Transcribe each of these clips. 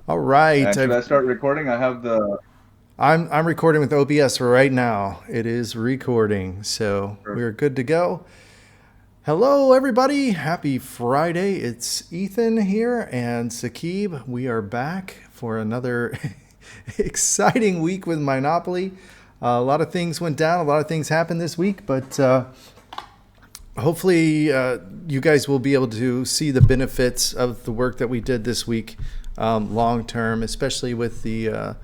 All right. And should I start recording? I have the I'm recording with OBS right now. It is recording, so we're perfect. good to go. Hello, everybody. Happy Friday. It's Ethan here and Sakib. We are back for another exciting week with Mineopoly. A lot of things went down. A lot of things happened this week, but hopefully you guys will be able to see the benefits of the work that we did this week long term, especially with the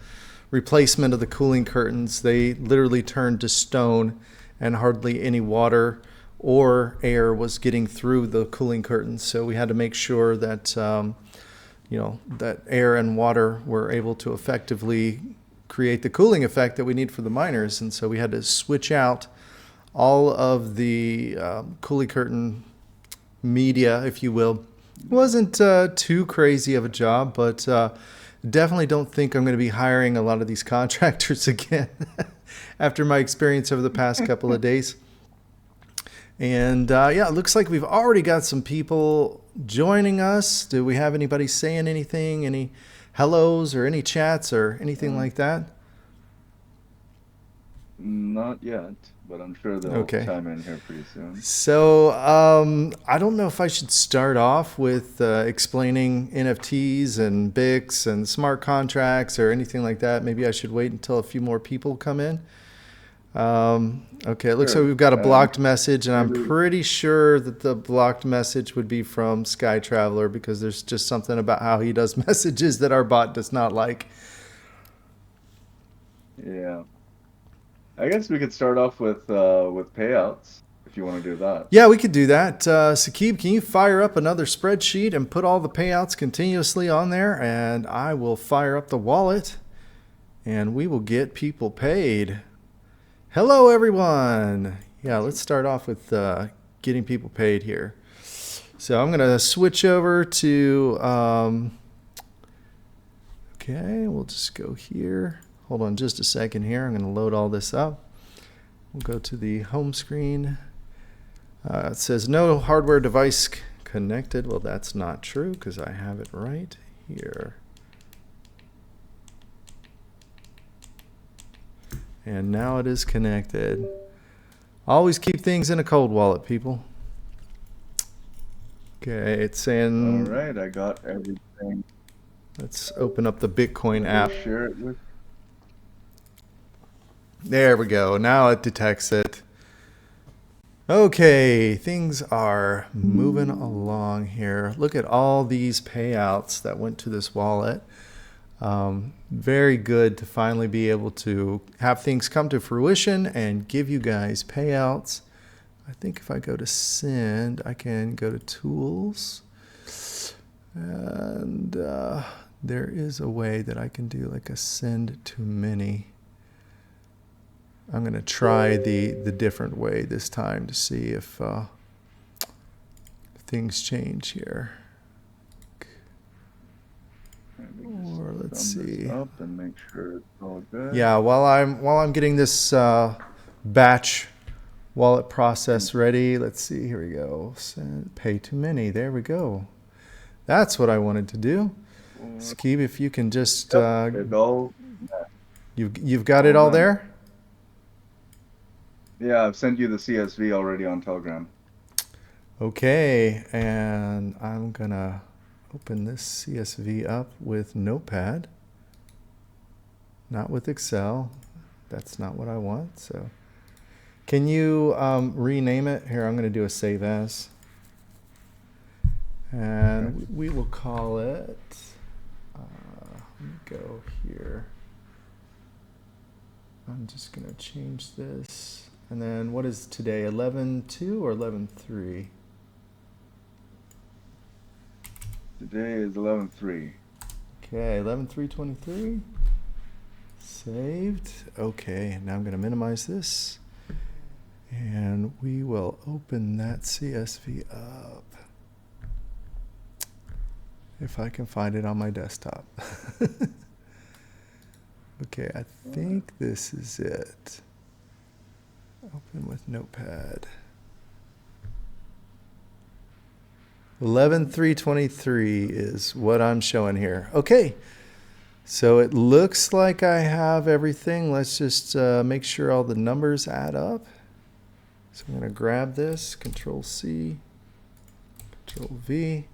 replacement of the cooling curtains. They literally turned to stone, and hardly any water or air was getting through the cooling curtains. So we had to make sure that that air and water were able to effectively create the cooling effect that we need for the miners. And so we had to switch out all of the cooling curtain media, if you will. It wasn't too crazy of a job, but definitely don't think I'm going to be hiring a lot of these contractors again after my experience over the past couple of days. And yeah, it looks like we've already got some people joining us. Do we have anybody saying anything? Any hellos or any chats or anything Um, like that? Not yet, but I'm sure they'll Okay. chime in here pretty soon. So I don't know if I should start off with explaining NFTs and BICs and smart contracts or anything like that. Maybe I should wait until a few more people come in. Okay, it looks like Sure. we've got a blocked message, and I'm Maybe. pretty sure that the blocked message would be from Sky Traveler because there's just something about how he does messages that our bot does not like. Yeah. I guess we could start off with payouts if you want to do that. Yeah, we could do that. Sakib, can you fire up another spreadsheet and put all the payouts continuously on there? And I will fire up the wallet and we will get people paid. Hello, everyone. Yeah, let's start off with getting people paid here. So I'm going to switch over to, okay, we'll just go here. Hold on just a second here. I'm going to load all this up. We'll go to the home screen. It says no hardware device connected. Well, that's not true because I have it right here. And now it is connected. Always keep things in a cold wallet, people. Okay, it's All saying right, I got everything. let's open up the Bitcoin Let me app. share it with. There we go. Now it detects it. Okay, things are moving along here. Look at all these payouts that went to this wallet. Very good to finally be able to have things come to fruition and give you guys payouts. I think if I go to send, I can go to tools. And there is a way that I can do like a send to many. I'm going to try the different way this time to see if things change here. Let me just Or let's thumb this see. up and make sure it's all good. Yeah, while I'm getting this batch wallet process ready, let's see. Here we go. Send, pay to many. There we go. That's what I wanted to do. Or- Skeeb, if you can just Yep, it's all. you've got it All all done. there. Yeah, I've sent you the CSV already on Telegram. Okay, and I'm gonna open this CSV up with Notepad, not with Excel. That's not what I want. So, can you rename it? Here, I'm gonna do a save as, Okay. and we will call it. Let me go here. I'm just gonna change this, and then what is today? 11/2 or 11/3? Today is 11/3. Okay, 11/3/23. Saved. Okay, now I'm going to minimize this. And we will open that CSV up. If I can find it on my desktop. Okay, I think this is it. Open with Notepad. 11/3/23 is what I'm showing here. Okay, So it looks like I have everything. Let's just make sure all the numbers add up. So I'm going to grab this, Control C, Control V,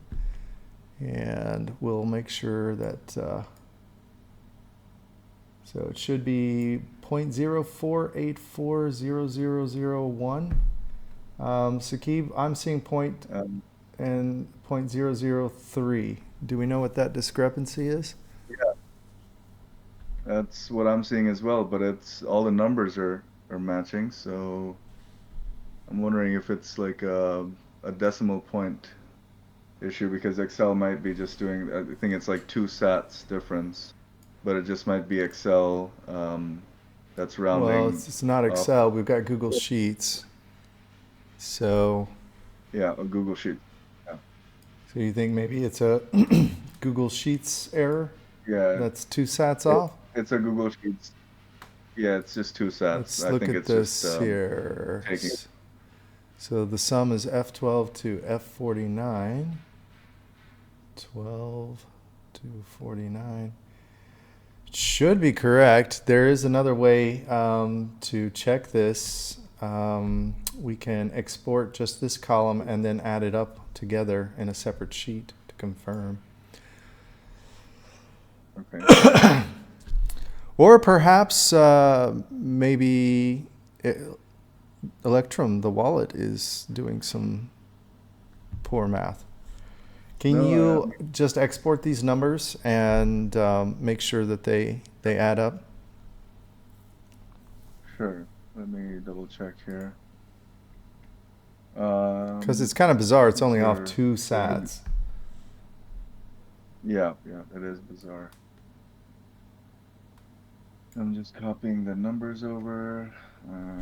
and we'll make sure that, so it should be 0.04840001. Saqib, I'm seeing point and 0.003. Do we know what that discrepancy is? Yeah, that's what I'm seeing as well, but it's all the numbers are matching, so I'm wondering if it's like a decimal point issue because Excel might be just doing, I think it's like 2 sats difference, but it just might be Excel that's Well, rounding it's not up. Excel. We've got Google Sheets. So, Yeah, a Google Sheet. Yeah, so you think maybe it's a Google Sheets error? yeah, That's 2 sats it, off? it's a Google Sheets. Yeah, it's just 2 sats. Let's I look think at it's just this here. taking. So the sum is F12 to F49. 12 to 49. Should be correct. There is another way to check this. We can export just this column and then add it up together in a separate sheet to confirm. Okay. Or perhaps maybe Electrum, the wallet, is doing some poor math. Can No, you just export these numbers and make sure that they add up? sure. Let me double check here. Because it's kind of bizarre. It's only off Sure. 2 sats. Yeah, it is bizarre. I'm just copying the numbers over.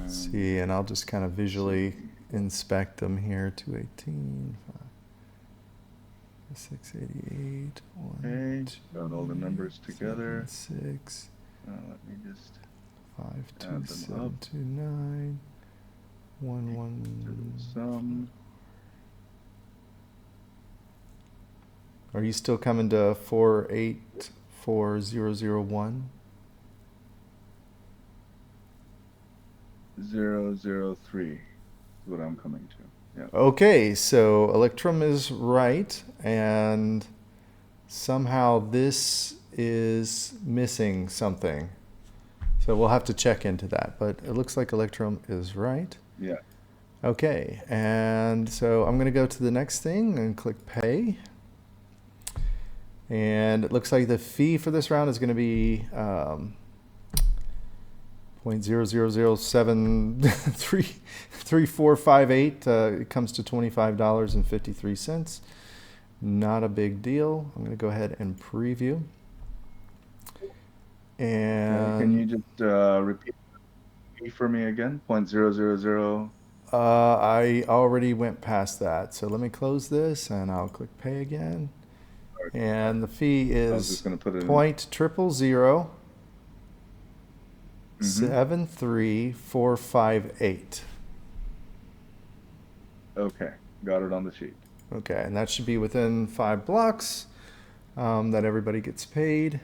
See, and I'll just kind of visually inspect them here. 218, 688, Okay, got all the numbers together. 6, Let me just 52729, do 11. some. Are you still coming to 484001? 003 is what I'm coming to. Yeah. Okay, so Electrum is right, and somehow this is missing something. So we'll have to check into that, but it looks like Electrum is right. Yeah. Okay, and so I'm going to go to the next thing and click Pay. And it looks like the fee for this round is going to be 0.000733458. It comes to $25.53. Not a big deal. I'm going to go ahead and preview. And can you just repeat the fee for me again? 0.000. I already went past that. So let me close this and I'll click Pay again. And the fee was is just gonna put it in. 0.000 Mhm. 73458. Okay, got it on the sheet. Okay, and that should be within 5 blocks that everybody gets paid.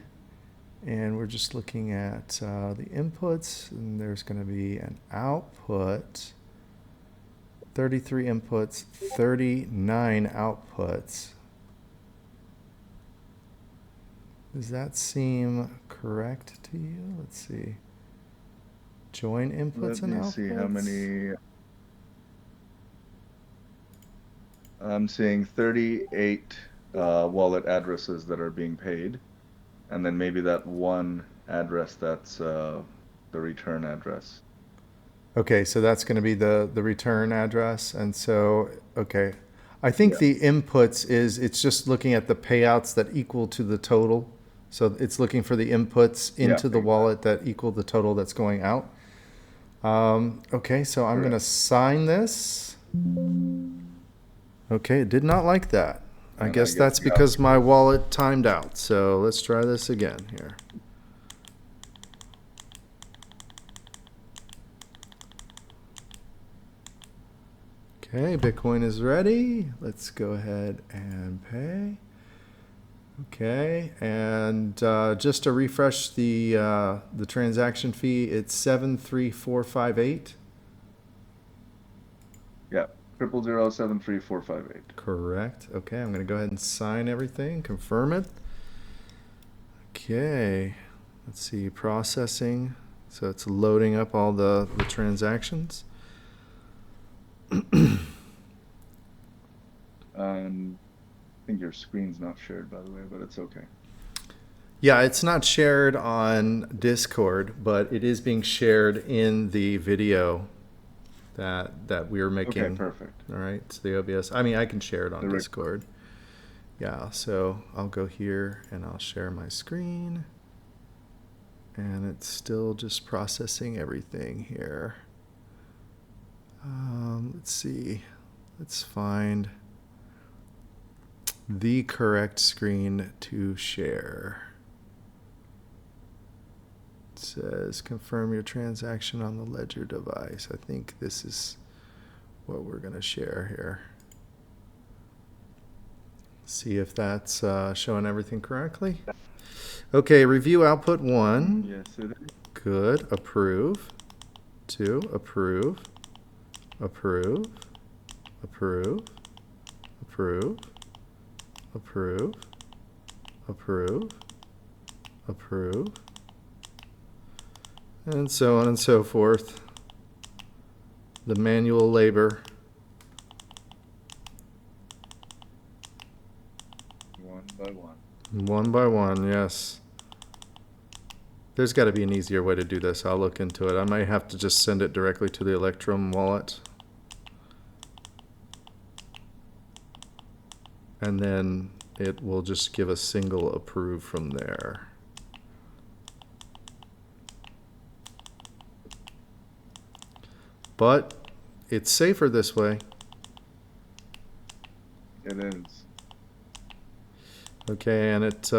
And we're just looking at the inputs, and there's going to be an output, 33 inputs, 39 outputs. Does that seem correct to you? Let's see. Join inputs Let and me outputs. see how many. I'm seeing 38 wallet addresses that are being paid, and then maybe that one address that's the return address. Okay, so that's going to be the return address. And so, okay, I think the inputs is it's just looking at the payouts that equal to the total. So it's looking for the inputs into the wallet that equal the total that's going out. Okay, so I'm going to sign this. Okay, it did not like that. I guess that's because my wallet timed out. So let's try this again here. Okay, Bitcoin is ready. Let's go ahead and pay. Okay, and just to refresh the transaction fee, it's 73458. Yeah, 000073458. Correct. Okay, I'm going to go ahead and sign everything, confirm it. Okay, let's see, processing. So it's loading up all the transactions. I think your screen's not shared, by the way, but it's okay. Yeah, it's not shared on Discord, but it is being shared in the video that we are making. Okay, perfect. All right, it's the OBS. I mean, I can share it on The Discord. Yeah, so I'll go here and I'll share my screen. And it's still just processing everything here. Let's see. Let's find the correct screen to share. It says confirm your transaction on the ledger device. I think this is what we're going to share here. See if that's showing everything correctly. Okay, review output 1. Yes, it is. Good. Approve. 2. Approve. Approve. Approve. Approve. Approve. Approve. Approve. And so on and so forth. The manual labor. One by one. One by one, yes. There's got to be an easier way to do this. I'll look into it. I might have to just send it directly to the Electrum wallet. And then it will just give a single approve from there. But it's safer this way. It is. Okay, and it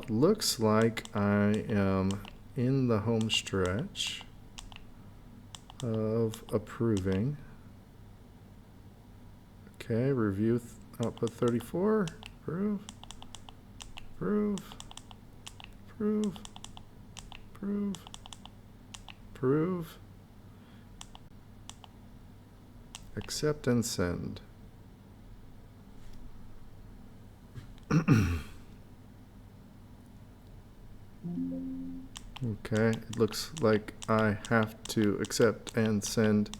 looks like I am in the home stretch of approving. Okay, review output 34. Approve. Approve. Approve. Approve. Approve. Accept and send. Okay, it looks like I have to accept and send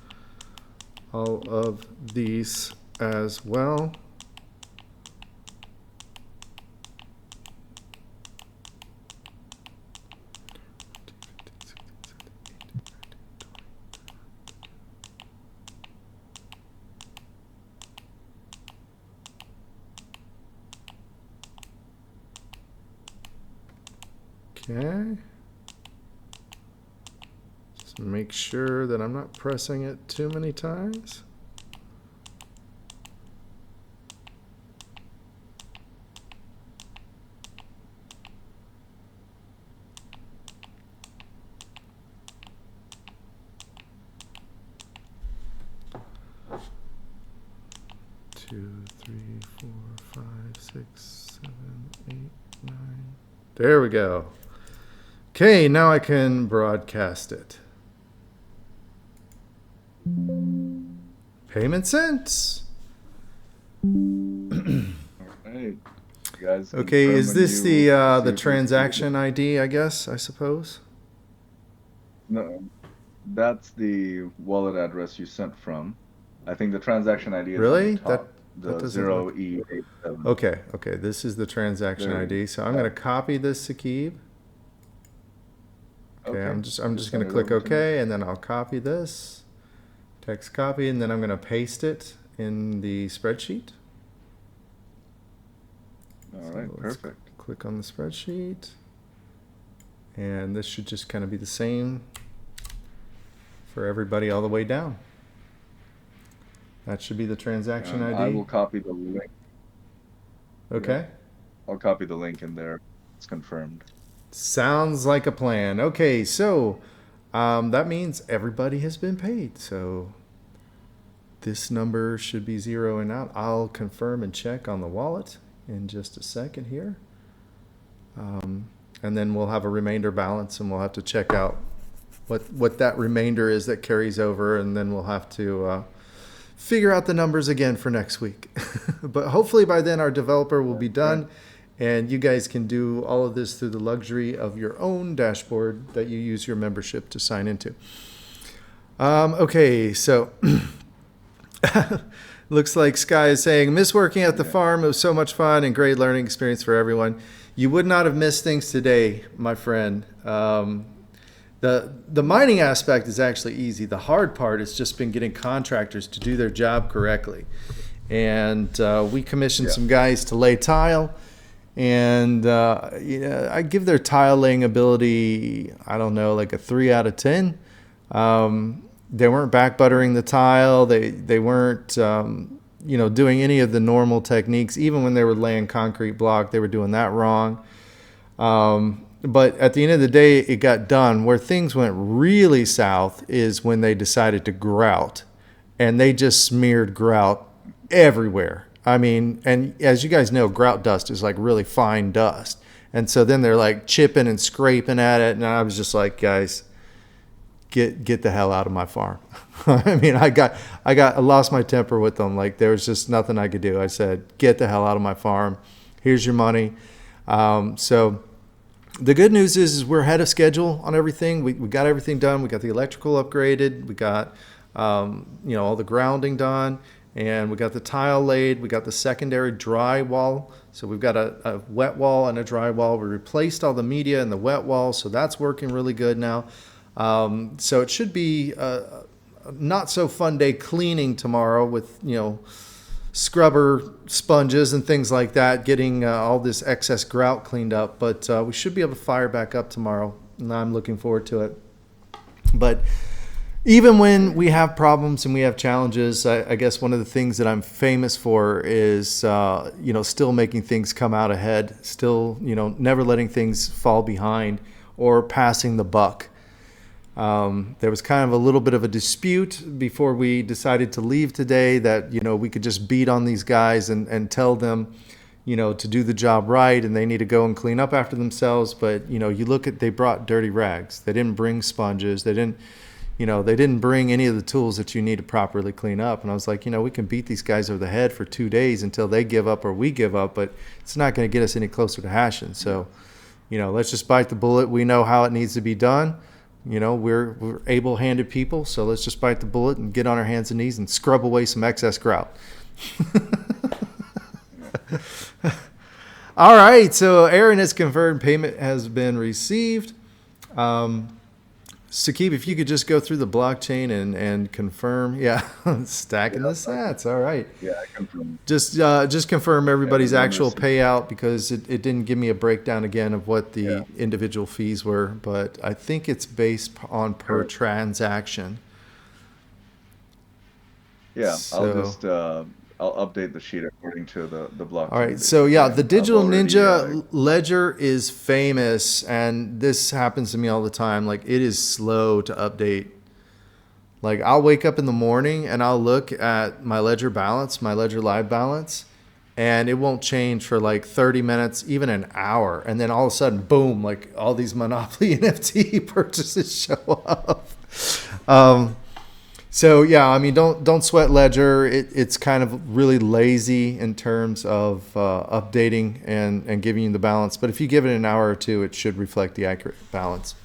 all of these as well. Okay. Just make sure that I'm not pressing it too many times. Two, three, four, five, six, 7, 8, 9. There we go. Okay, now I can broadcast it. Payment sent. All right. You guys Okay, confirm is when this you see the if you transaction ID, I guess, I suppose? No, that's the wallet address you sent from. I think the transaction ID is on Really? the top. That The doesn't look... 0E87. Okay, okay, this is the transaction There, ID. So I'm yeah. going to copy this, Sakib. Okay, I'm just going to send it click over to me. OK, and then I'll copy this. Text copy, and then I'm going to paste it in the spreadsheet. All right, So let's perfect. click on the spreadsheet. And this should just kind of be the same for everybody all the way down. That should be the transaction ID. I will copy the link. Okay. Yeah, I'll copy the link in there. It's confirmed. Sounds like a plan. Okay, so that means everybody has been paid. So this number should be zeroing out. I'll confirm and check on the wallet in just a second here. And then we'll have a remainder balance, and we'll have to check out what that remainder is that carries over, and then we'll have to figure out the numbers again for next week. But hopefully by then our developer will be done, and you guys can do all of this through the luxury of your own dashboard that you use your membership to sign into. Okay, so looks like Sky is saying, miss working at the farm. It was so much fun and great learning experience for everyone. You would not have missed things today, my friend. The mining aspect is actually easy. The hard part has just been getting contractors to do their job correctly. And we commissioned some guys to lay tile. And I give their tile laying ability, I don't know, like a 3 out of 10. They weren't back buttering the tile. They weren't doing any of the normal techniques. Even when they were laying concrete block, they were doing that wrong. But at the end of the day, it got done. Where things went really south is when they decided to grout, and they just smeared grout everywhere. I mean, and as you guys know, grout dust is like really fine dust. And so then they're like chipping and scraping at it. And I was just like, guys, get the hell out of my farm. I mean, I lost my temper with them. Like, there was just nothing I could do. I said, get the hell out of my farm. Here's your money. So the good news is we're ahead of schedule on everything. We got everything done. We got the electrical upgraded. We got, all the grounding done, and we got the tile laid. We got the secondary dry wall. So we've got a wet wall and a dry wall. We replaced all the media in the wet wall. So that's working really good now. So it should be a not so fun day cleaning tomorrow with, scrubber sponges and things like that, getting all this excess grout cleaned up. But we should be able to fire back up tomorrow, and I'm looking forward to it. But even when we have problems and we have challenges, I guess one of the things that I'm famous for is, still making things come out ahead, still, never letting things fall behind or passing the buck. There was kind of a little bit of a dispute before we decided to leave today that, we could just beat on these guys and tell them, to do the job right, and they need to go and clean up after themselves. But, you look at, they brought dirty rags. They didn't bring sponges. They didn't bring any of the tools that you need to properly clean up. And I was like, we can beat these guys over the head for 2 days until they give up or we give up, but it's not going to get us any closer to hashing. So, let's just bite the bullet. We know how it needs to be done. We're able-handed people, so let's just bite the bullet and get on our hands and knees and scrub away some excess grout. All right, so Aaron has confirmed payment has been received. Sakib, if you could just go through the blockchain and confirm. Yeah, stacking the sats. All right. Yeah, I confirm. Just confirm everybody's actual payout, because it didn't give me a breakdown again of what the individual fees were, but I think it's based on per transaction. Yeah, I'll update the sheet according to the blockchain. All right, so the Digital Ninja ledger is famous, and this happens to me all the time. Like, it is slow to update. Like, I'll wake up in the morning and I'll look at my ledger balance, my ledger live balance, and it won't change for like 30 minutes, even an hour. And then all of a sudden, boom, like all these Monopoly NFT purchases show up. So don't sweat Ledger. It's kind of really lazy in terms of updating and giving you the balance. But if you give it an hour or two, it should reflect the accurate balance.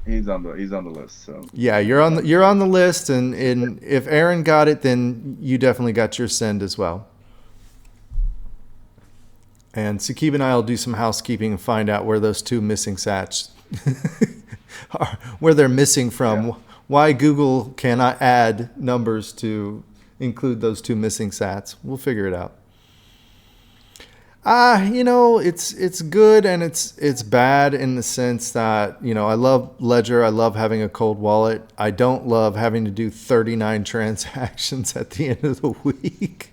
He's on the list. So yeah, you're on the list, and if Aaron got it, then you definitely got your send as well. And Sakib and I will do some housekeeping and find out where those 2 missing sats. Where they're missing from, why Google cannot add numbers to include those 2 missing sats. We'll figure it out. It's good and it's bad in the sense that, I love Ledger. I love having a cold wallet. I don't love having to do 39 transactions at the end of the week.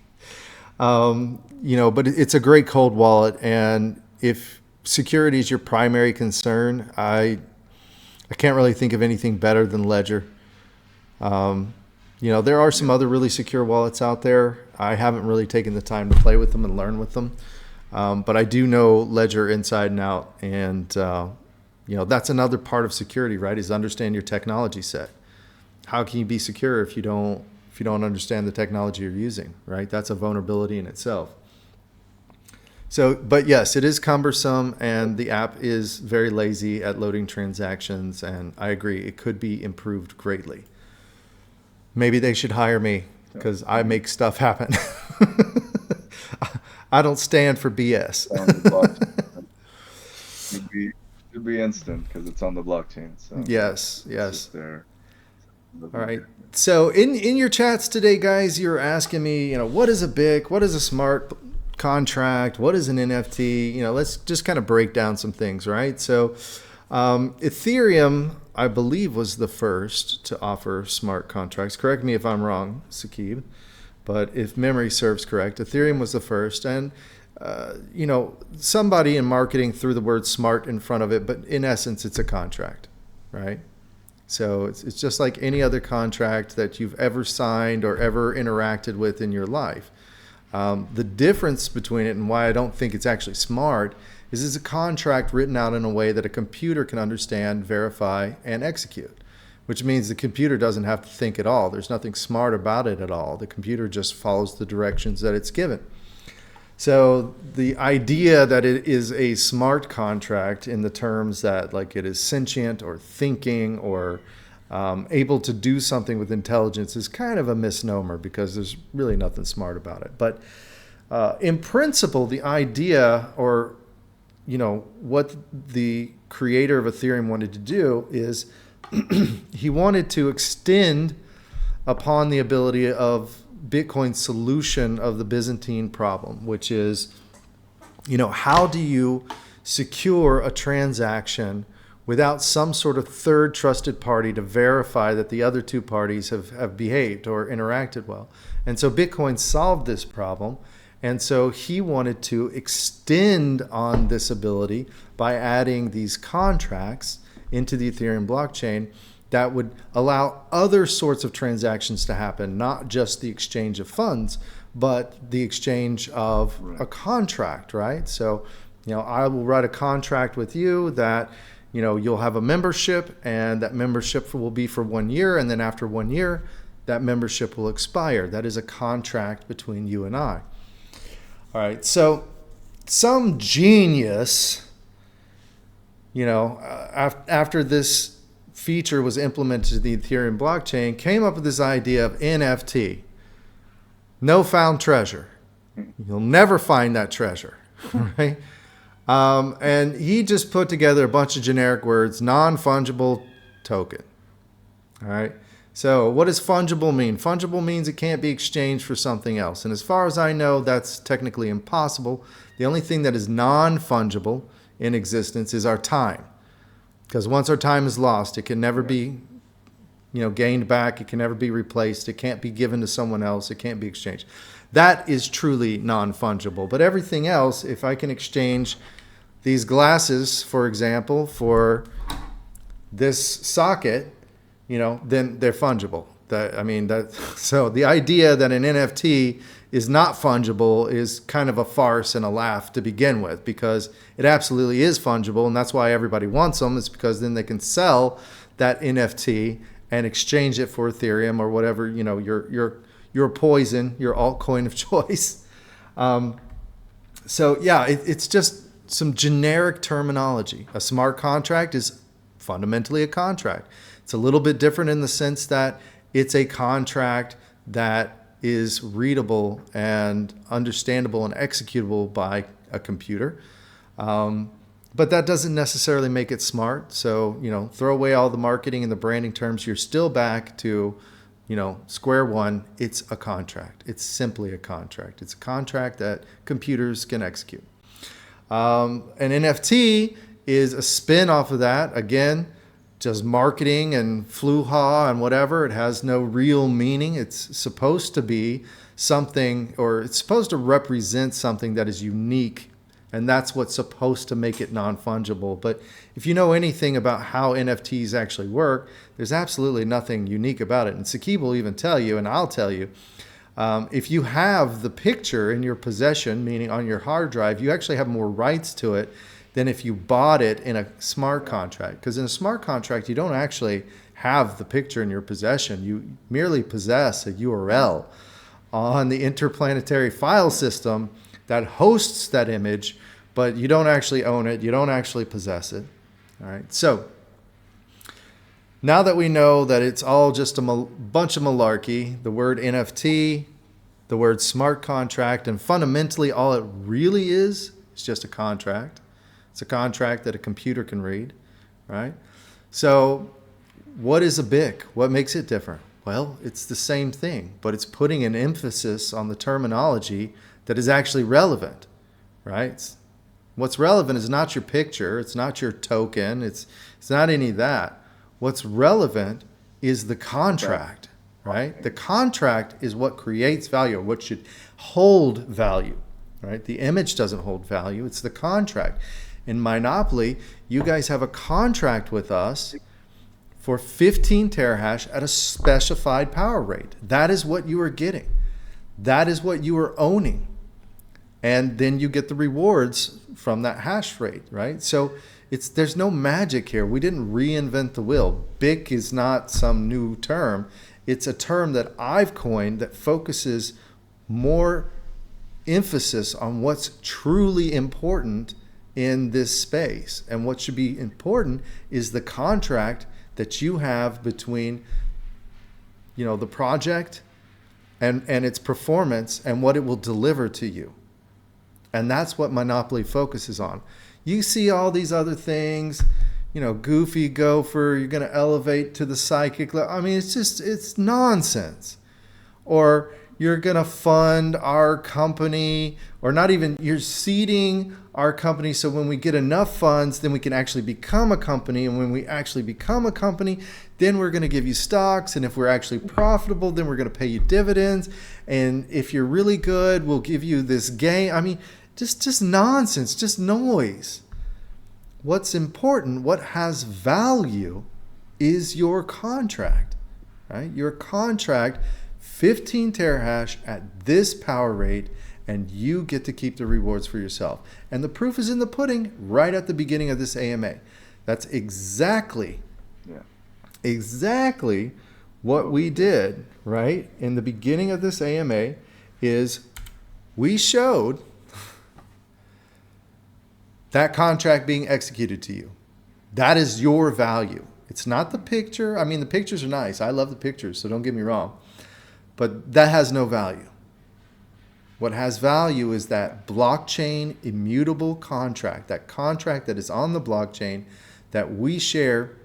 But it's a great cold wallet, and if security is your primary concern, I can't really think of anything better than Ledger. There are some other really secure wallets out there. I haven't really taken the time to play with them and learn with them. But I do know Ledger inside and out, and that's another part of security, right? Is understand your technology set. How can you be secure if you don't understand the technology you're using, right? That's a vulnerability in itself. So, but yes, it is cumbersome, and the app is very lazy at loading transactions, and I agree, it could be improved greatly. Maybe they should hire me because I make stuff happen. I don't stand for BS. On the blockchain. Should be instant because it's on the blockchain. So Yes, it's yes. just there. All right. So in your chats today, guys, you're asking me, what is a BIC? What is a smart contract? What is an NFT? Let's just kind of break down some things, right? So Ethereum, I believe, was the first to offer smart contracts. Correct me if I'm wrong, Sakib. But if memory serves correct, Ethereum was the first. And, somebody in marketing threw the word smart in front of it, but in essence, it's a contract, right? So it's just like any other contract that you've ever signed or ever interacted with in your life. The difference between it and why I don't think it's actually smart is it's a contract written out in a way that a computer can understand, verify, and execute, which means the computer doesn't have to think at all. There's nothing smart about it at all. The computer just follows the directions that it's given. So the idea that it is a smart contract in the terms that like it is sentient or thinking or able to do something with intelligence is kind of a misnomer because there's really nothing smart about it. But in principle, the idea or what the creator of Ethereum wanted to do is he wanted to extend upon the ability of Bitcoin's solution of the Byzantine problem, which is, how do you secure a transaction without some sort of third trusted party to verify that the other two parties have behaved or interacted well? And so Bitcoin solved this problem. And so he wanted to extend on this ability by adding these contracts into the Ethereum blockchain that would allow other sorts of transactions to happen, not just the exchange of funds, but the exchange of a contract, right? So, I will write a contract with you that, you'll have a membership, and that membership will be for 1 year, and then after 1 year, that membership will expire. That is a contract between you and I. All right, so some genius, after this feature was implemented to the Ethereum blockchain, came up with this idea of NFT, no found treasure. You'll never find that treasure, right? And he just put together a bunch of generic words, non-fungible token. All right. So what does fungible mean? Fungible means it can't be exchanged for something else. And as far as I know, that's technically impossible. The only thing that is non-fungible in existence is our time. Because once our time is lost, it can never be, gained back. It can never be replaced. It can't be given to someone else. It can't be exchanged. That is truly non-fungible. But everything else, if I can exchange these glasses, for example, for this socket, then they're fungible. So the idea that an NFT is not fungible is kind of a farce and a laugh to begin with, because it absolutely is fungible, and that's why everybody wants them. It's because then they can sell that NFT and exchange it for Ethereum or whatever, your poison, your altcoin of choice. It's just some generic terminology. A smart contract is fundamentally a contract. It's a little bit different in the sense that it's a contract that is readable and understandable and executable by a computer. But that doesn't necessarily make it smart. So, throw away all the marketing and the branding terms. You're still back to, square one. It's a contract. It's simply a contract. It's a contract that computers can execute. An NFT is a spin off of that. Again, just marketing and flu-ha and whatever. It has no real meaning. It's supposed to be something, or it's supposed to represent something that is unique, and that's what's supposed to make it non-fungible. But if you know anything about how NFTs actually work, there's absolutely nothing unique about it. And Sakib will even tell you, and I'll tell you, If you have the picture in your possession, meaning on your hard drive, you actually have more rights to it than if you bought it in a smart contract. Because in a smart contract, you don't actually have the picture in your possession. You merely possess a URL on the interplanetary file system that hosts that image, but you don't actually own it. You don't actually possess it. All right. So now that we know that it's all just a bunch of malarkey, the word NFT, the word smart contract, and fundamentally all it really is just a contract. It's a contract that a computer can read, right? So what is a BIC? What makes it different? Well, it's the same thing, but it's putting an emphasis on the terminology that is actually relevant, right? What's relevant is not your picture. It's not your token. It's not any of that. What's relevant is the contract, right? The contract is what creates value, or what should hold value, right? The image doesn't hold value. It's the contract. In Mineopoly, you guys have a contract with us for 15 terahash at a specified power rate. That is what you are getting. That is what you are owning. And then you get the rewards from that hash rate, right? So there's no magic here. We didn't reinvent the wheel. BIC is not some new term. It's a term that I've coined that focuses more emphasis on what's truly important in this space. And what should be important is the contract that you have between, the project and its performance and what it will deliver to you. And that's what Mineopoly focuses on. You see all these other things, goofy gopher, you're going to elevate to the psychic level. I mean, it's nonsense. Or you're going to fund our company, or not even, you're seeding our company so when we get enough funds, then we can actually become a company. And when we actually become a company, then we're going to give you stocks. And if we're actually profitable, then we're going to pay you dividends. And if you're really good, we'll give you this gain. I mean, just nonsense, just noise. What's important, what has value is your contract, right? Your contract, 15 terahash at this power rate, and you get to keep the rewards for yourself. And the proof is in the pudding right at the beginning of this AMA. That's exactly what we did, right? In the beginning of this AMA is we showed that contract being executed to you. That is your value. It's not the picture. I mean, the pictures are nice. I love the pictures, so don't get me wrong. But that has no value. What has value is that blockchain immutable contract, that contract that is on the blockchain that we share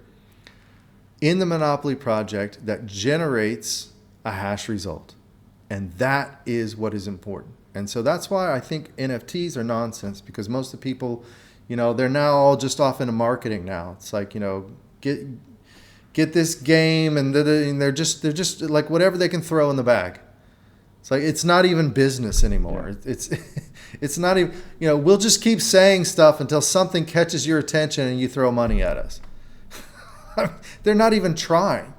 in the Mineopoly project that generates a hash result. And that is what is important. And so that's why I think NFTs are nonsense, because most of the people, they're now all just off into marketing now. It's like, get this game, and they're just like whatever they can throw in the bag. It's like, it's not even business anymore. Yeah. It's not even, we'll just keep saying stuff until something catches your attention and you throw money at us. They're not even trying,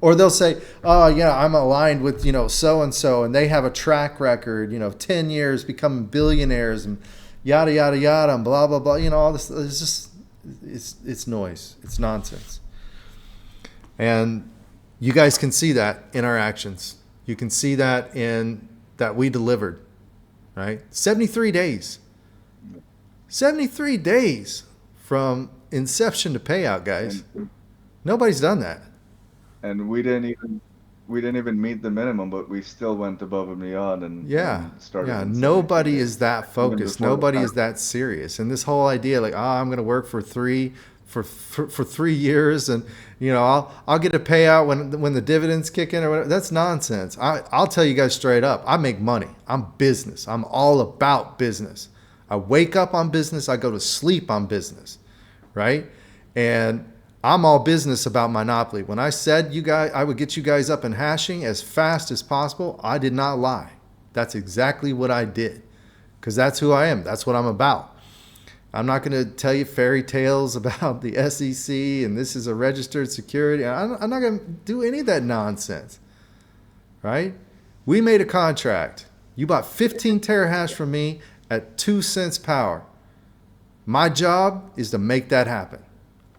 Or they'll say, oh, yeah, I'm aligned with, so-and-so, and they have a track record, 10 years becoming billionaires and yada, yada, yada, and blah, blah, blah. All this, it's just, it's noise. It's nonsense. And you guys can see that in our actions. You can see that in that we delivered, right? 73 days. 73 days from inception to payout, guys. Nobody's done that. And we didn't even meet the minimum, but we still went above and beyond and started. Yeah, nobody is that focused. Nobody is that serious. And this whole idea, like, I'm going to work for 3 years, and I'll get a payout when the dividends kick in or whatever. That's nonsense. I'll tell you guys straight up. I make money. I'm business. I'm all about business. I wake up on business. I go to sleep on business, right? And I'm all business about Mineopoly. When I said I would get you guys up and hashing as fast as possible, I did not lie. That's exactly what I did, because that's who I am. That's what I'm about. I'm not going to tell you fairy tales about the SEC and this is a registered security. I'm not going to do any of that nonsense, right? We made a contract. You bought 15 terahash from me at 2 cents power. My job is to make that happen.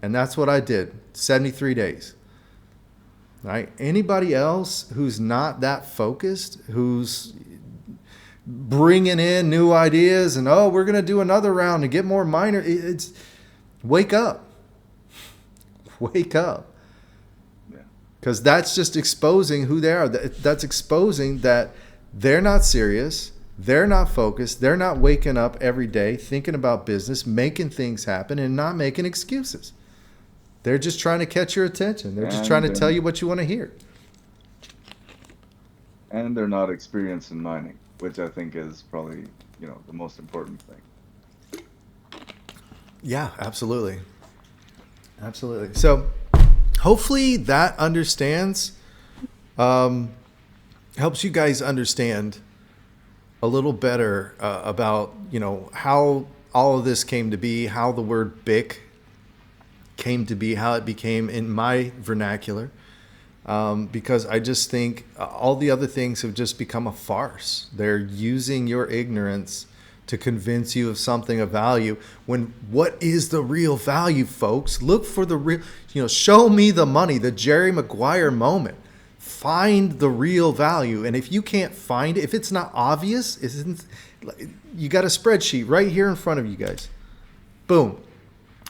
And that's what I did, 73 days. Right? Anybody else who's not that focused, who's bringing in new ideas and, oh, we're going to do another round and get more miners, it's wake up. Wake up. Because that's just exposing who they are. That's exposing that they're not serious. They're not focused. They're not waking up every day thinking about business, making things happen, and not making excuses. They're just trying to catch your attention. They're just trying to tell you what you want to hear. And they're not experienced in mining, which I think is probably, the most important thing. Yeah, absolutely. Absolutely. So hopefully that helps you guys understand a little better about, how all of this came to be, how the word BIC came to be, how it became in my vernacular. Because I just think all the other things have just become a farce. They're using your ignorance to convince you of something of value, when what is the real value, folks? Look for the real, show me the money, the Jerry Maguire moment. Find the real value. And if you can't find it, if it's not obvious, you got a spreadsheet right here in front of you guys. Boom.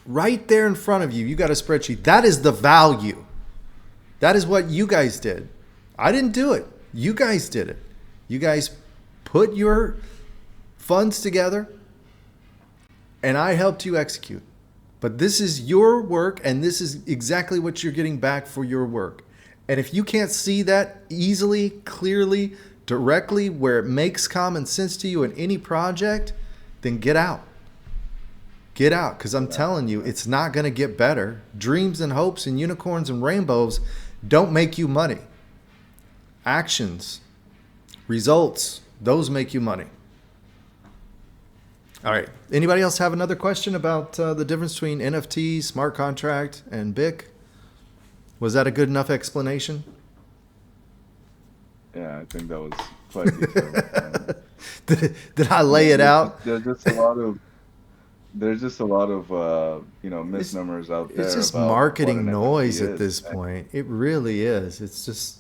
Right there in front of you, you got a spreadsheet. That is the value. That is what you guys did. I didn't do it. You guys did it. You guys put your funds together, and I helped you execute. But this is your work, and this is exactly what you're getting back for your work. And if you can't see that easily, clearly, directly, where it makes common sense to you in any project, then get out. Get out, because I'm telling you, it's not going to get better. Dreams and hopes and unicorns and rainbows don't make you money. Actions, results, those make you money. All right. Anybody else have another question about the difference between NFT, smart contract, and BIC? Was that a good enough explanation? Yeah, I think that was quite detailed. Did I lay it out? There's just a lot of misnomers out there. It's just about marketing what an noise NFT at this point. It really is. It's just,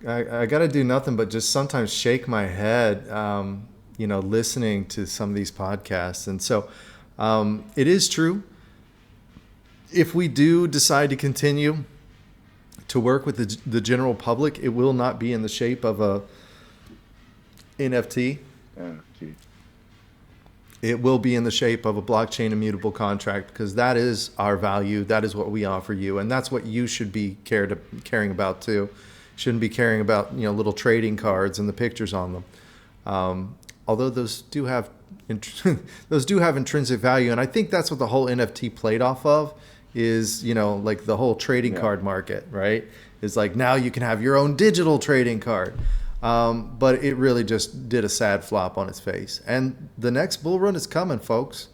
I got to do nothing but just sometimes shake my head, listening to some of these podcasts. And so it is true. If we do decide to continue to work with the general public, it will not be in the shape of a NFT. It will be in the shape of a blockchain immutable contract, because that is our value. That is what we offer you. And that's what you should be caring about too. Shouldn't be caring about, little trading cards and the pictures on them. Although those do have intrinsic value. And I think that's what the whole NFT played off of is, like the whole trading card market, right? Is like, now you can have your own digital trading card. But it really just did a sad flop on its face. And the next bull run is coming, folks.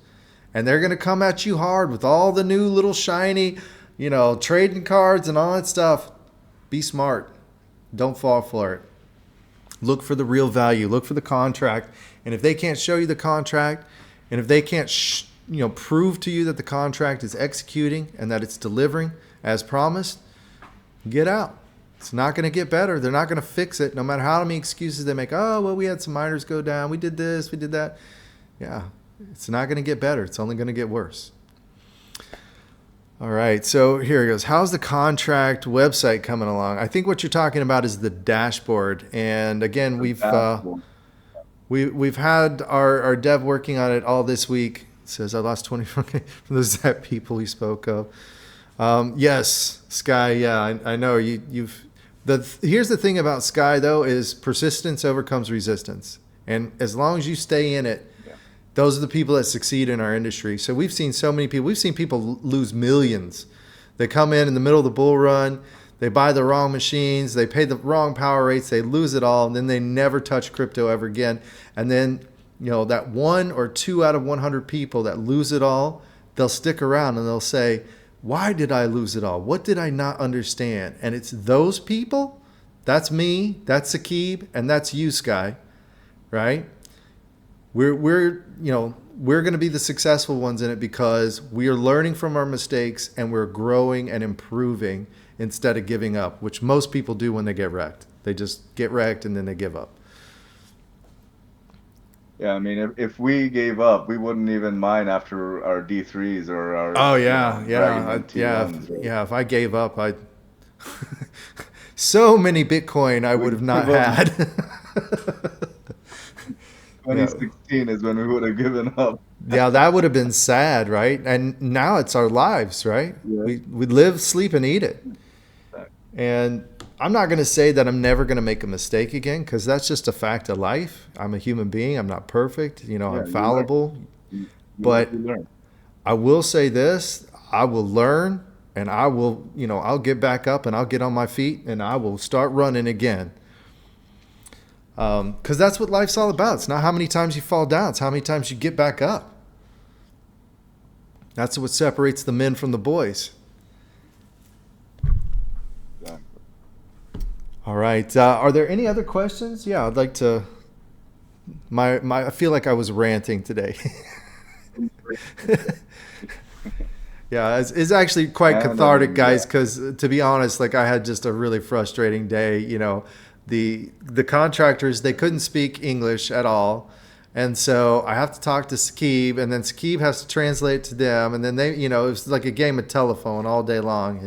And they're going to come at you hard with all the new little shiny, trading cards and all that stuff. Be smart. Don't fall for it. Look for the real value. Look for the contract. And if they can't show you the contract, and if they can't prove to you that the contract is executing and that it's delivering as promised, get out. It's not going to get better. They're not going to fix it, no matter how many excuses they make. Oh, well, we had some miners go down. We did this. We did that. Yeah, it's not going to get better. It's only going to get worse. All right, so here it goes. How's the contract website coming along? I think what you're talking about is the dashboard. And again, we've had our dev working on it all this week. It says I lost 20 from those Zap people we spoke of. Yes, Sky. Yeah, I know you've. Here's the thing about Sky though is persistence overcomes resistance, and as long as you stay in it, those are the people that succeed in our industry. So we've seen so many people. We've seen people lose millions. They come in the middle of the bull run. They buy the wrong machines. They pay the wrong power rates. They lose it all, and then they never touch crypto ever again. And then that 1 or 2 out of 100 people that lose it all, they'll stick around and they'll say, Why did I lose it all? What did I not understand? And it's those people. That's me. That's Sakib, and that's you, Sky. Right? We're going to be the successful ones in it because we are learning from our mistakes and we're growing and improving instead of giving up, which most people do when they get wrecked. They just get wrecked and then they give up. Yeah, I mean, if we gave up, we wouldn't even mind after our D3s or our, Oh yeah, dragging yeah, in T1s. Right? yeah. If I gave up, I so many Bitcoin I would We have not give up. had. Yeah, 2016 is when we would have given up. yeah, that would have been sad, right? And now it's our lives, right? Yeah. We live, sleep, and eat it. And I'm not going to say that I'm never going to make a mistake again because that's just a fact of life. I'm a human being. I'm not perfect. Yeah, I'm you learn. fallible. You But learn. I will say this, I will learn and I will, I'll get back up and I'll get on my feet and I will start running again. Because that's what life's all about. It's not how many times you fall down. It's how many times you get back up. That's what separates the men from the boys. Exactly. All right. Are there any other questions? Yeah, I'd like to. I feel like I was ranting today. Yeah, it's actually quite And cathartic, then, guys. yeah, Because to be honest, like I had just a really frustrating day. The contractors, they couldn't speak English at all, and so I have to talk to Sakib, and then Sakib has to translate to them, and then it was like a game of telephone all day long,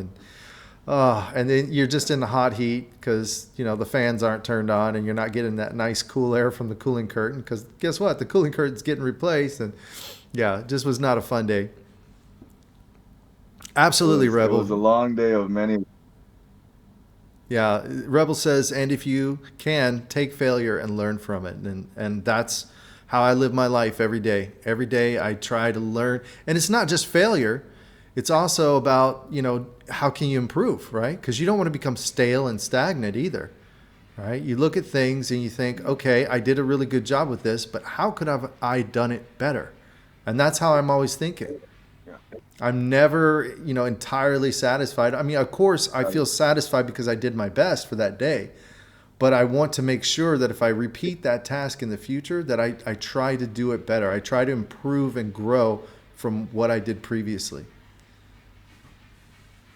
and then you're just in the hot heat because the fans aren't turned on, and you're not getting that nice cool air from the cooling curtain. Because guess what, the cooling curtain's getting replaced, and yeah, it just was not a fun day. Absolutely, it was a Rebel. long day of many. Yeah, Rebel says, and if you can, take failure and learn from it. And that's how I live my life every day. Every day I try to learn. And it's not just failure. It's also about, how can you improve, right? Because you don't want to become stale and stagnant either, right? You look at things and you think, okay, I did a really good job with this, but how could have I done it better? And that's how I'm always thinking. Yeah. I'm never, entirely satisfied. I mean, of course, I feel satisfied because I did my best for that day. But I want to make sure that if I repeat that task in the future, that I try to do it better. I try to improve and grow from what I did previously.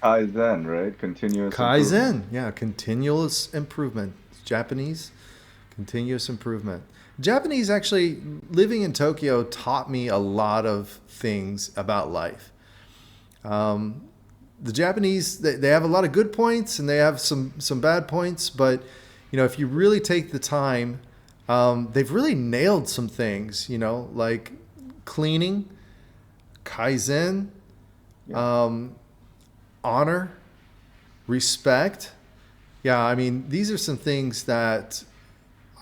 Kaizen, right? Continuous improvement. Kaizen, yeah, continuous improvement. It's Japanese, continuous improvement. Japanese actually, living in Tokyo taught me a lot of things about life. Um, the Japanese, they have a lot of good points and they have some bad points, but if you really take the time, they've really nailed some things. Like cleaning, kaizen, Yeah. honor, respect. Yeah, I mean these are some things that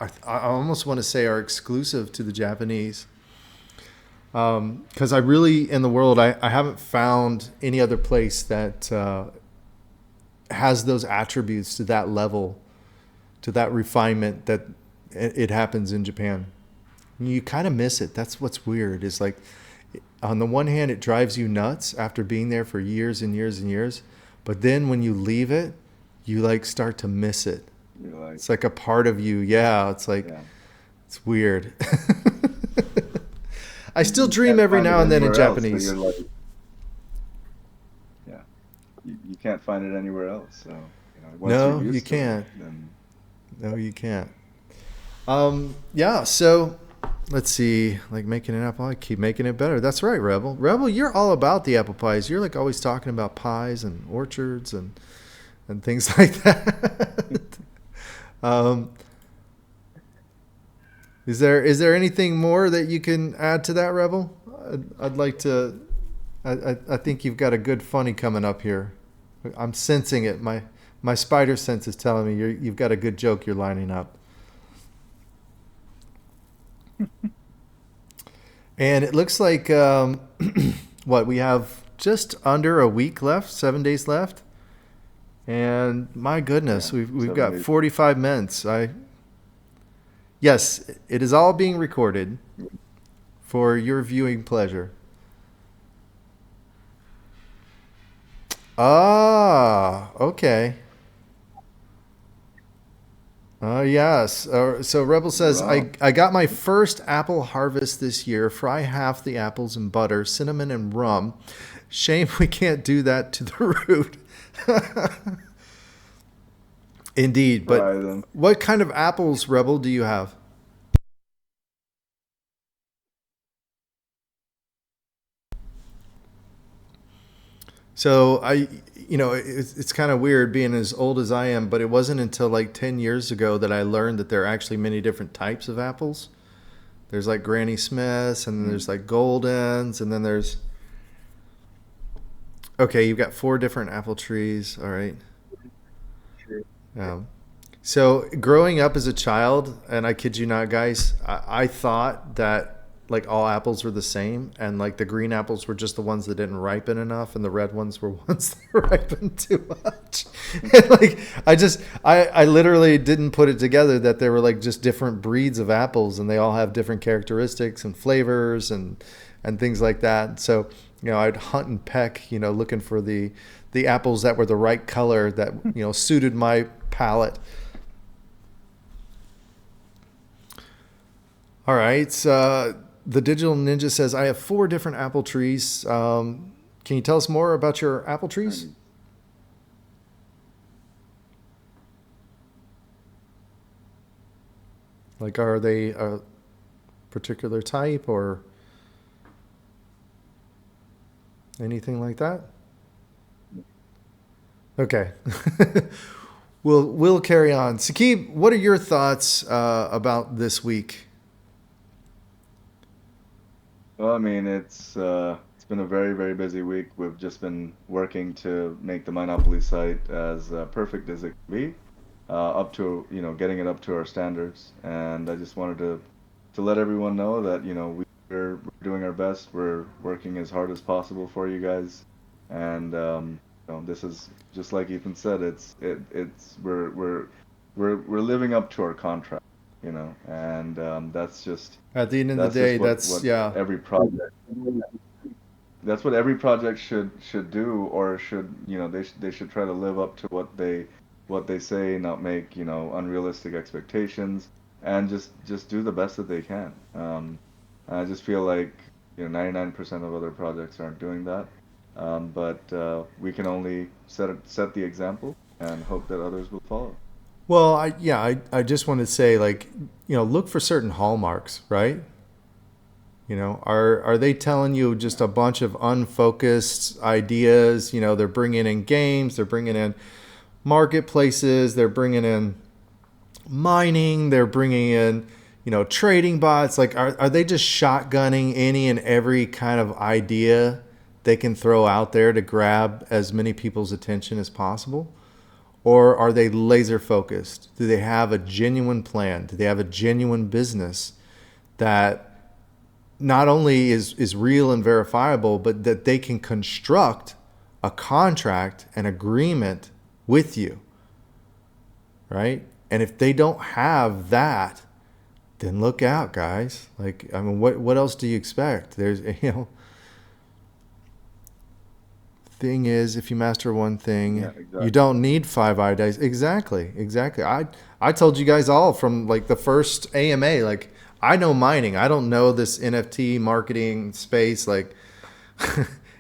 I almost want to say are exclusive to the Japanese. Because I really, in the world, I haven't found any other place that has those attributes to that level, to that refinement that it happens in Japan. You kind of miss it. That's what's weird. Is like, on the one hand, it drives you nuts after being there for years and years and years. But then when you leave it, you like start to miss it. You're like, It's like a part of you. Yeah, it's like, yeah. it's weird. I still You dream can't every find it now and then in anywhere else. So Japanese. you're like, yeah, you can't find it anywhere else. So once you're No, you used to it, can't. then No, you can't. Yeah, so let's see. Like making an apple pie, keep making it better. That's right, Rebel. Rebel, you're all about the apple pies. You're like always talking about pies and orchards and things like that. um, is there anything more that you can add to that, Rebel? I'd like to. I think you've got a good funny coming up here. I'm sensing it. My spider sense is telling me you've got a good joke you're lining up. And it looks like what we have just under a week left, 7 days left, and my goodness, yeah, we've 7 got days. 45 minutes. Yes, it is all being recorded for your viewing pleasure. Ah, okay. Yes. So Rebel says, Wow. I got my first apple harvest this year. Fry half the apples in butter, cinnamon, and rum. Shame we can't do that to the root. Indeed. But Fry them. what kind of apples, Rebel, do you have? So it's kind of weird being as old as I am, but it wasn't until like 10 years ago that I learned that there are actually many different types of apples. There's like Granny Smiths, and then Mm. there's like Goldens, and then there's okay. You've got four different apple trees. All right. Um, so growing up as a child, and I kid you not, guys, I thought that like all apples were the same, and like the green apples were just the ones that didn't ripen enough, and the red ones were ones that ripened too much. And like I literally didn't put it together that there were like just different breeds of apples, and they all have different characteristics and flavors and things like that. So I'd hunt and peck, looking for the apples that were the right color that suited my palate. All right. The Digital Ninja says, I have four different apple trees. Can you tell us more about your apple trees? And Like, are they a particular type or anything like that? Okay. We'll carry on. Sakib, what are your thoughts about this week? well, I mean, it's been a very, very busy week. We've just been working to make the Mineopoly site as perfect as it can be, up to, getting it up to our standards. And I just wanted to let everyone know that, we're doing our best. We're working as hard as possible for you guys. And this is just like Ethan said, it's we're living up to our contract, and At the end of the that's just day, that's, what yeah. every project that's what every project should do, or should, they should try to live up to what they say, not make, unrealistic expectations, and just do the best that they can. I just feel like, 99% of other projects aren't doing that. But we can only set the example and hope that others will follow. Well, I just want to say, like, look for certain hallmarks, right? Are they telling you just a bunch of unfocused ideas? They're bringing in games, they're bringing in marketplaces, they're bringing in mining, they're bringing in, trading bots. Like, are they just shotgunning any and every kind of idea they can throw out there to grab as many people's attention as possible? Or are they laser focused? Do they have a genuine plan? Do they have a genuine business that not only is real and verifiable, but that they can construct a contract, an agreement with you, right? And if they don't have that, then look out, guys. Like, I mean, what else do you expect? There's, thing is, if you master one Yeah, thing, you exactly. don't need five IDs. Exactly. I told you guys all from like the first AMA, like I know mining. I don't know this NFT marketing space. Like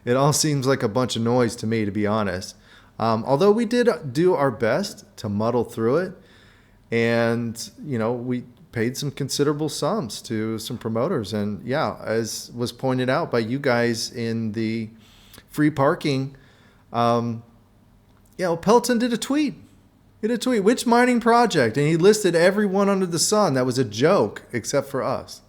it all seems like a bunch of noise to me, to be honest. Although we did do our best to muddle through it, and we paid some considerable sums to some promoters, and yeah, as was pointed out by you guys in the free parking, um, Pelton did a tweet. He did a tweet, which mining project? And he listed everyone under the sun. That was a joke, except for us.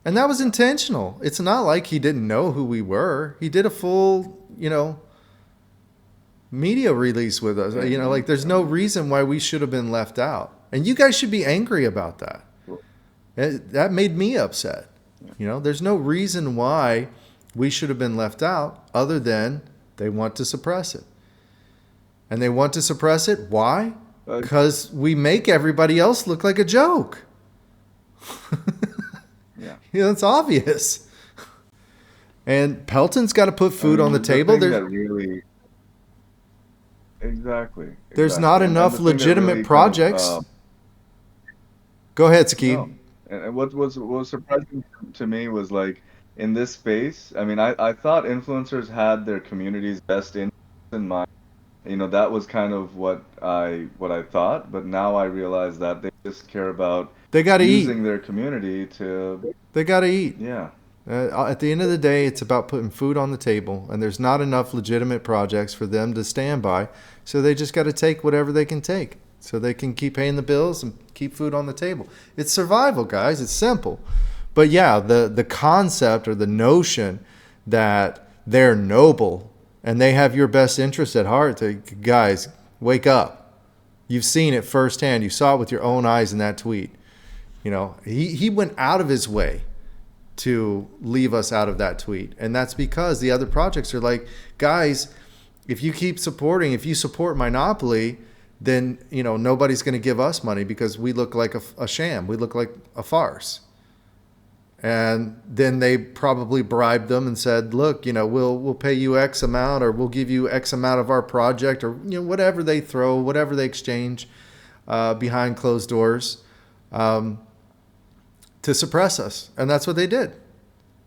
And that was intentional. It's not like he didn't know who we were. He did a full, media release with us. Yeah, Like there's no reason why we should have been left out. And you guys should be angry about that. well, That made me upset. yeah. There's no reason why we should have been left out other than they want to suppress it. And they want to suppress it. Why? Uh, Because we make everybody else look like a joke. yeah. It's obvious. And Pelton's got to put I food on the mean, the table. thing that really, There's not exactly, and enough the thing that legitimate really kind of projects. Go ahead, Sakib. no, and what was surprising to me was like in this space. I mean, I thought influencers had their community's best interests in mind. That was kind of what I thought, but now I realize that they just care about They got to eat. using their community to, They got to eat. yeah, At the end of the day, it's about putting food on the table, and there's not enough legitimate projects for them to stand by. So they just got to take whatever they can take so they can keep paying the bills and keep food on the table. It's survival, guys. It's simple. But yeah, the concept or the notion that they're noble and they have your best interest at heart, guys, wake up. You've seen it firsthand. You saw it with your own eyes in that tweet. He went out of his way to leave us out of that tweet. And that's because the other projects are like, guys, if you support Mineopoly, then, nobody's going to give us money because we look like a sham. We look like a farce. And then they probably bribed them and said, look, we'll pay you X amount, or we'll give you X amount of our project, or, whatever they throw, whatever they exchange behind closed doors. To suppress us. And that's what they did.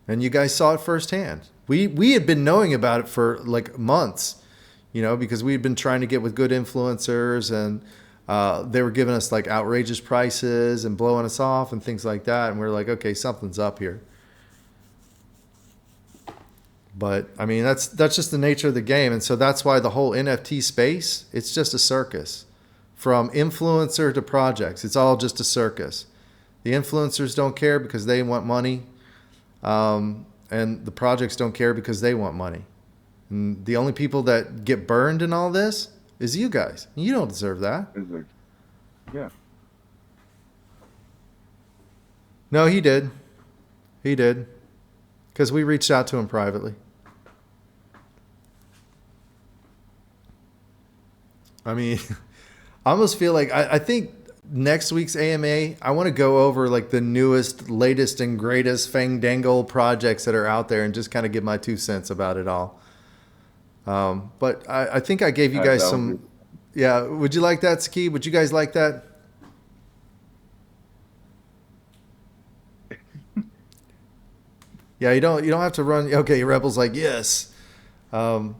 And you guys saw it firsthand. We had been knowing about it for like months, because we had been trying to get with good influencers, and they were giving us like outrageous prices and blowing us off and things like that. And we we're like, okay, something's up here. But I mean, that's just the nature of the game. And so that's why the whole NFT space, it's just a circus. From influencer to projects, it's all just a circus. The influencers don't care because they want money, and the projects don't care because they want money. And the only people that get burned in all this is you guys. You don't deserve that. it's like, yeah. No, he did. He did. Because we reached out to him privately. I mean, I almost feel like I think next week's AMA, I want to go over like the newest, latest, and greatest Fangdangle projects that are out there and just kind of give my 2 cents about it all. But I think I gave you guys That would some. be, Yeah, would you like that, Ski? Would you guys like that? Yeah, you don't have to run. Okay, Rebel's like yes. You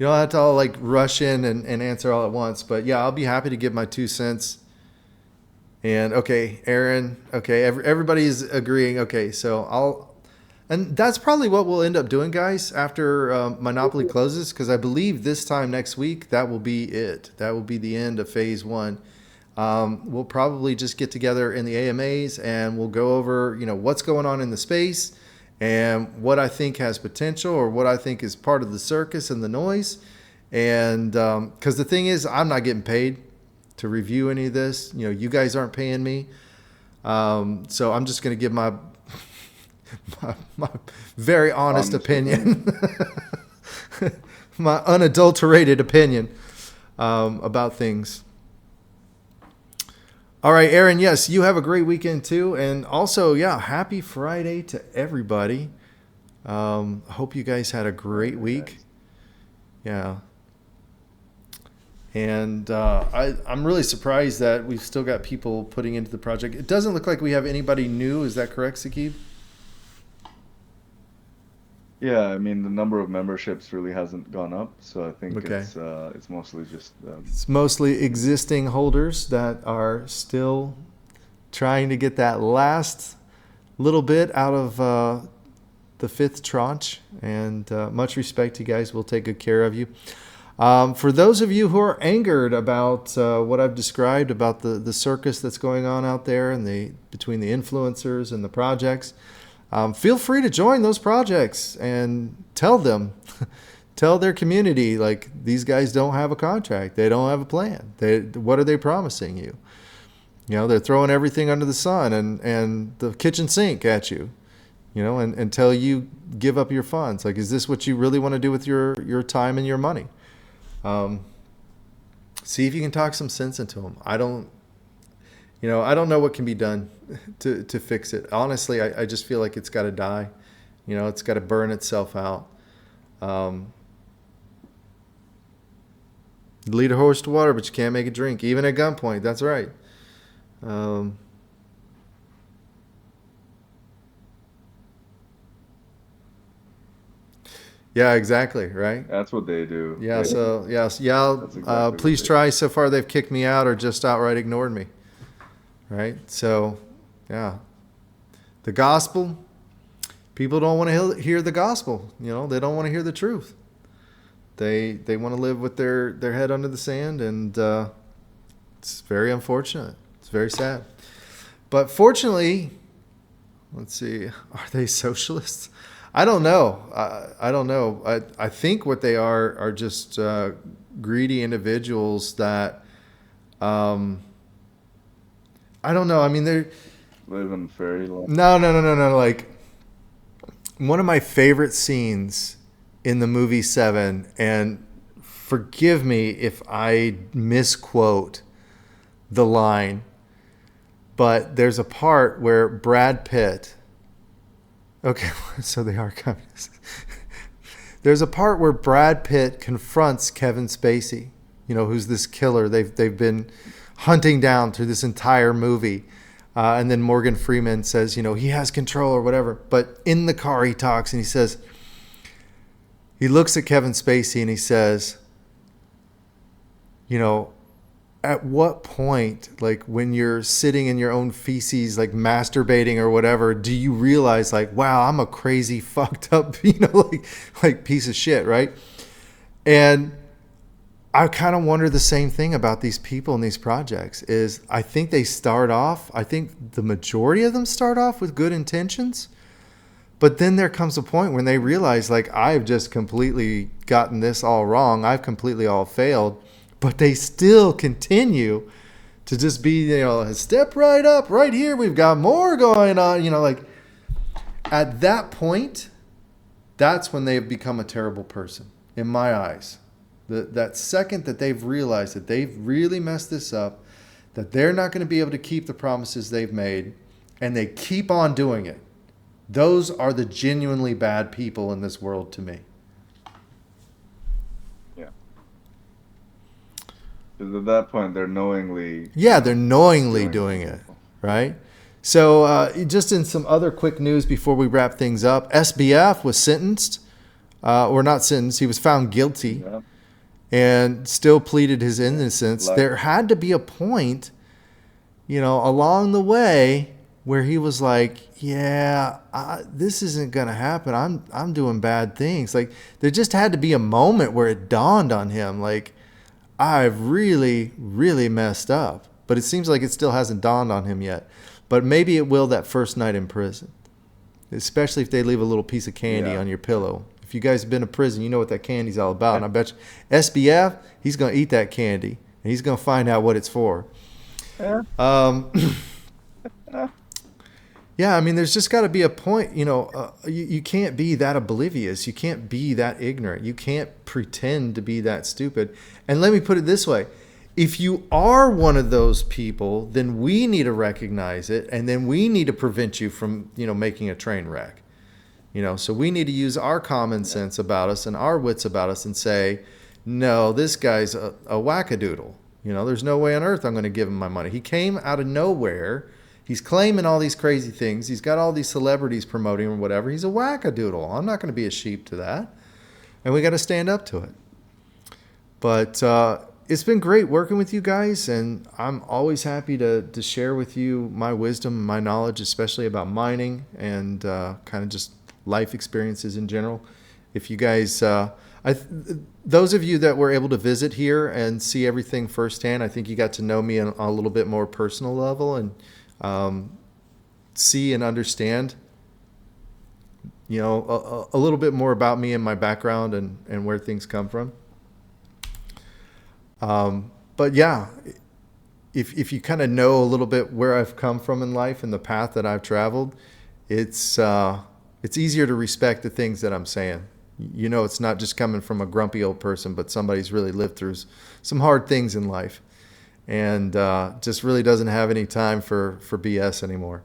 don't have to all like rush in and answer all at once. But yeah, I'll be happy to give my 2 cents. And okay, Aaron. Okay, everybody's agreeing. Okay, and that's probably what we'll end up doing, guys, after Monopoly closes, because I believe this time next week that will be it. That will be the end of phase 1. We'll probably just get together in the AMAs and we'll go over, what's going on in the space and what I think has potential, or what I think is part of the circus and the noise. And because the thing is, I'm not getting paid to review any of this. You guys aren't paying me. So I'm just going to give my very honest opinion, my unadulterated opinion about things. All right, Aaron, yes, you have a great weekend too. And also, yeah, happy Friday to everybody. Hope you guys had a great week. Yeah. And I'm really surprised that we've still got people putting into the project. It doesn't look like we have anybody new. Is that correct, Sakib? yeah, I mean the number of memberships really hasn't gone up, so I think Okay. it's mostly just It's mostly existing holders that are still trying to get that last little bit out of the 5th tranche. And much respect to you guys. We'll take good care of you. For those of you who are angered about what I've described about the circus that's going on out there and between the influencers and the projects, feel free to join those projects and tell them, tell their community, like, these guys don't have a contract. They don't have a plan. What are they promising you? They're throwing everything under the sun and the kitchen sink at you, until you give up your funds. Like, is this what you really want to do with your time and your money? See if you can talk some sense into them. I don't know what can be done to fix it. Honestly, I just feel like it's got to die. You know, it's got to burn itself out. Um, Lead a horse to water, but you can't make it drink, even at gunpoint. That's right. Um, yeah, exactly. Right. That's what they do. Yeah. So yes, yeah. That's exactly what Please they try. So far, they've kicked me out or just outright ignored me. Right. So, yeah, the gospel. People don't want to hear the gospel. You know, they don't want to hear the truth. They want to live with their head under the sand, and it's very unfortunate. It's very sad. But fortunately, let's see, are they socialists? I don't know. I don't know. I think what they are just greedy individuals that I don't know. I mean, they're live in fairyland. no. Like, one of my favorite scenes in the movie Seven, and forgive me if I misquote the line, but there's a part where Brad Pitt. Okay, so they are communists. There's a part where Brad Pitt confronts Kevin Spacey, you know, who's this killer they've been hunting down through this entire movie. And then Morgan Freeman says, you know, he has control or whatever. But in the car, he talks and he says, he looks at Kevin Spacey and he says, you know, at what point, like when you're sitting in your own feces, like masturbating or whatever, do you realize, like, wow, I'm a crazy, fucked up, you know, like piece of shit, right? And I kind of wonder the same thing about these people in these projects. Is I think they start off, I think the majority of them start off with good intentions, but then there comes a point when they realize, like, I've just completely gotten this all wrong. I've completely all failed. But they still continue to just be, you know, step right up, right here. We've got more going on. You know, like, at that point, that's when they've become a terrible person, in my eyes. That second that they've realized that they've really messed this up, that they're not going to be able to keep the promises they've made, and they keep on doing it. Those are the genuinely bad people in this world to me. Because at that point, they're knowingly. Yeah, they're knowingly doing it, right? So just in some other quick news before we wrap things up, SBF was sentenced, or not sentenced, he was found guilty, and still pleaded his innocence. There had to be a point, you know, along the way where he was like, yeah, this isn't going to happen. I'm doing bad things. Like, there just had to be a moment where it dawned on him, like, I've really, really messed up. But it seems like it still hasn't dawned on him yet. But maybe it will that first night in prison, especially if they leave a little piece of candy on your pillow. If you guys have been to prison, you know what that candy's all about. And I bet you SBF, he's going to eat that candy, and he's going to find out what it's for. Yeah, I mean, there's just got to be a point, you know, you can't be that oblivious. You can't be that ignorant. You can't pretend to be that stupid. And let me put it this way. If you are one of those people, then we need to recognize it, and then we need to prevent you from, you know, making a train wreck. You know, so we need to use our common sense about us and our wits about us and say, no, this guy's a wackadoodle. You know, there's no way on earth I'm going to give him my money. He came out of nowhere. He's claiming all these crazy things. He's got all these celebrities promoting him or whatever. He's a wackadoodle. I'm not going to be a sheep to that. And we got to stand up to it. But it's been great working with you guys, and I'm always happy to share with you my wisdom, my knowledge, especially about mining and kind of just life experiences in general. If you guys, those of you that were able to visit here and see everything firsthand, I think you got to know me on a little bit more personal level and see and understand, you know, a little bit more about me and my background and where things come from. But yeah, if you kind of know a little bit where I've come from in life and the path that I've traveled, it's easier to respect the things that I'm saying. You know, it's not just coming from a grumpy old person, but somebody's really lived through some hard things in life. And just really doesn't have any time for BS anymore.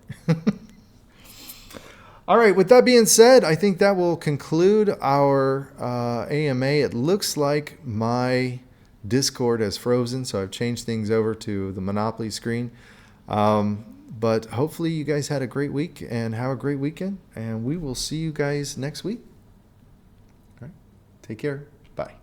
All right. With that being said, I think that will conclude our AMA. It looks like my Discord has frozen, so I've changed things over to the Monopoly screen. But hopefully you guys had a great week and have a great weekend, and we will see you guys next week. All right. Take care. Bye.